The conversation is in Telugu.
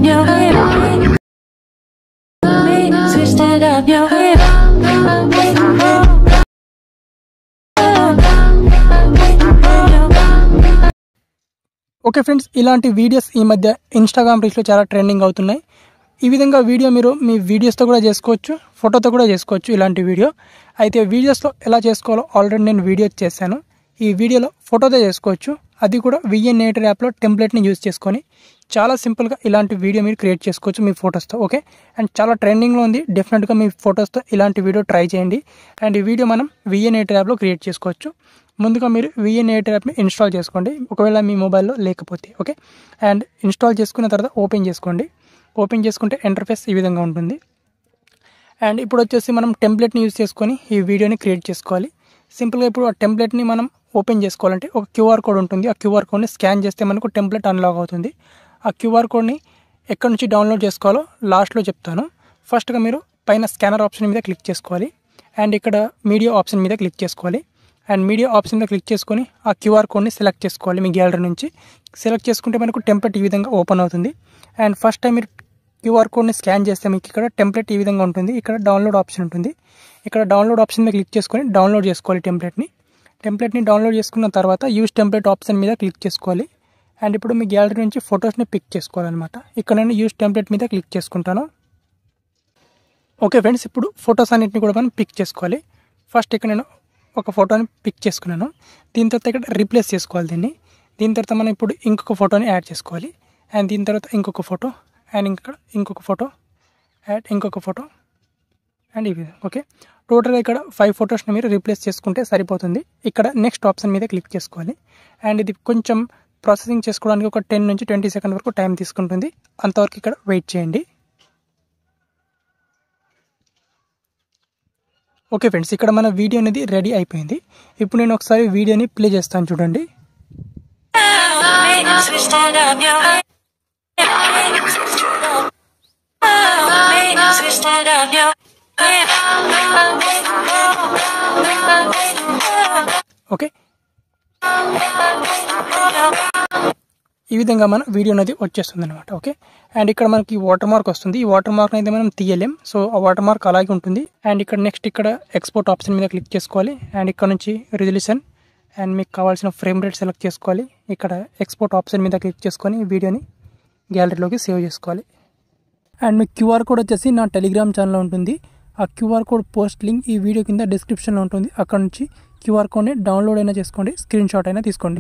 up your way. Twist it up your way. Okay friends, ఇలాంటి వీడియోస్ ఈ మధ్య ఇన్స్టాగ్రామ్ రీల్స్లో చాలా ట్రెండింగ్ అవుతున్నాయి. ఈ విధంగా వీడియో మీరు మీ వీడియోస్తో కూడా చేసుకోవచ్చు, ఫోటోతో కూడా చేసుకోవచ్చు ఇలాంటి వీడియో. అయితే వీడియోస్లో ఎలా చేసుకోవాలో ఆల్రెడీ నేను వీడియో చేశాను. ఈ వీడియోలో ఫోటోతో చేసుకోవచ్చు, అది కూడా VN8 యాప్లో టెంప్లెట్ని యూజ్ చేసుకొని చాలా సింపుల్గా ఇలాంటి వీడియో మీరు క్రియేట్ చేసుకోవచ్చు మీ ఫొటోస్తో. ఓకే, అండ్ చాలా ట్రెండింగ్లో ఉంది. డెఫినెట్గా మీ ఫొటోస్తో ఇలాంటి వీడియో ట్రై చేయండి. అండ్ ఈ వీడియో మనం VN8 యాప్లో క్రియేట్ చేసుకోవచ్చు. ముందుగా మీరు VN8 యాప్ని ఇన్స్టాల్ చేసుకోండి, ఒకవేళ మీ మొబైల్లో లేకపోతే. ఓకే, అండ్ ఇన్స్టాల్ చేసుకున్న తర్వాత ఓపెన్ చేసుకోండి. ఓపెన్ చేసుకుంటే ఇంటర్ఫేస్ ఈ విధంగా ఉంటుంది. అండ్ ఇప్పుడు వచ్చేసి మనం టెంప్లెట్ని యూజ్ చేసుకొని ఈ వీడియోని క్రియేట్ చేసుకోవాలి. సింపుల్గా ఇప్పుడు ఆ టెంప్లెట్ని మనం ఓపెన్ చేసుకోవాలంటే ఒక QR కోడ్ ఉంటుంది. ఆ QR కోడ్ని స్కాన్ చేస్తే మనకు టెంప్లెట్ అన్లాక్ అవుతుంది. ఆ QR కోడ్ని ఎక్కడి నుంచి డౌన్లోడ్ చేసుకోవాలో లాస్ట్లో చెప్తాను. ఫస్ట్గా మీరు పైన స్కానర్ ఆప్షన్ మీద క్లిక్ చేసుకోవాలి. అండ్ ఇక్కడ మీడియా ఆప్షన్ మీద క్లిక్ చేసుకోవాలి. అండ్ మీడియా ఆప్షన్ మీద క్లిక్ చేసుకొని ఆ QR కోడ్ని సెలెక్ట్ చేసుకోవాలి. మీ గ్యాలరీ నుంచి సెలెక్ట్ చేసుకుంటే మనకు టెంప్లెట్ ఈ విధంగా ఓపెన్ అవుతుంది. అండ్ ఫస్ట్ టైం మీరు QR కోడ్ని స్కాన్ చేస్తే మీకు ఇక్కడ టెంప్లెట్ ఈ విధంగా ఉంటుంది. ఇక్కడ డౌన్లోడ్ ఆప్షన్ ఉంటుంది. ఇక్కడ డౌన్లోడ్ ఆప్షన్ మీద క్లిక్ చేసుకొని డౌన్లోడ్ చేసుకోవాలి టెంప్లెట్ని డౌన్లోడ్ చేసుకున్న తర్వాత యూజ్ టెంప్లెట్ ఆప్షన్ మీద క్లిక్ చేసుకోవాలి. అండ్ ఇప్పుడు మీ గ్యాలరీ నుంచి ఫొటోస్ని పిక్ చేసుకోవాలన్నమాట. ఇక్కడ నేను యూజ్ టెంప్లెట్ మీద క్లిక్ చేసుకుంటాను. ఓకే ఫ్రెండ్స్, ఇప్పుడు ఫొటోస్ అన్నింటిని కూడా మనం పిక్ చేసుకోవాలి. ఫస్ట్ ఇక్కడ నేను ఒక ఫోటోని పిక్ చేసుకున్నాను. దీని తర్వాత ఇక్కడ రీప్లేస్ చేసుకోవాలి దీని తర్వాత మనం ఇప్పుడు ఇంకొక ఫోటోని యాడ్ చేసుకోవాలి. అండ్ దీని తర్వాత ఇంకొక ఫోటో, అండ్ ఇక్కడ ఇంకొక ఫోటో, యాడ్ ఇంకొక ఫోటో, అండ్ ఈ విధంగా. ఓకే, టోటల్గా ఇక్కడ 5 ఫొటోస్ని మీరు రీప్లేస్ చేసుకుంటే సరిపోతుంది. ఇక్కడ నెక్స్ట్ ఆప్షన్ మీద క్లిక్ చేసుకోవాలి. అండ్ ఇది కొంచెం ప్రాసెసింగ్ చేసుకోవడానికి ఒక 10 నుంచి 20 సెకండ్ వరకు టైం తీసుకుంటుంది. అంతవరకు ఇక్కడ వెయిట్ చేయండి. ఓకే ఫ్రెండ్స్, ఇక్కడ మన వీడియో అనేది రెడీ అయిపోయింది. ఇప్పుడు నేను ఒకసారి వీడియోని ప్లే చేస్తాను, చూడండి. ఓకే, ఈ విధంగా మన వీడియో అనేది వచ్చేస్తుంది అనమాట. ఓకే, అండ్ ఇక్కడ మనకి వాటర్ మార్క్ వస్తుంది. ఈ వాటర్ మార్క్ అయితే మనం తీయలేం, సో ఆ వాటర్ మార్క్ అలాగే ఉంటుంది. అండ్ ఇక్కడ నెక్స్ట్ ఇక్కడ ఎక్స్పోర్ట్ ఆప్షన్ మీద క్లిక్ చేసుకోవాలి. అండ్ ఇక్కడ నుంచి రిజల్యూషన్ అండ్ మీకు కావాల్సిన ఫ్రేమ్ రేట్ సెలెక్ట్ చేసుకోవాలి. ఇక్కడ ఎక్స్పోర్ట్ ఆప్షన్ మీద క్లిక్ చేసుకొని వీడియోని గ్యాలరీలోకి సేవ్ చేసుకోవాలి. అండ్ మీకు QR కోడ్ వచ్చేసి నా టెలిగ్రామ్ ఛానల్లో ఉంటుంది. ఆ QR కోడ్ పోస్ట్ లింక్ ఈ వీడియో కింద డిస్క్రిప్షన్లో ఉంటుంది. అక్కడ నుంచి QR కోడ్ని డౌన్లోడ్ అయినా చేసుకోండి, స్క్రీన్ షాట్ అయినా తీసుకోండి.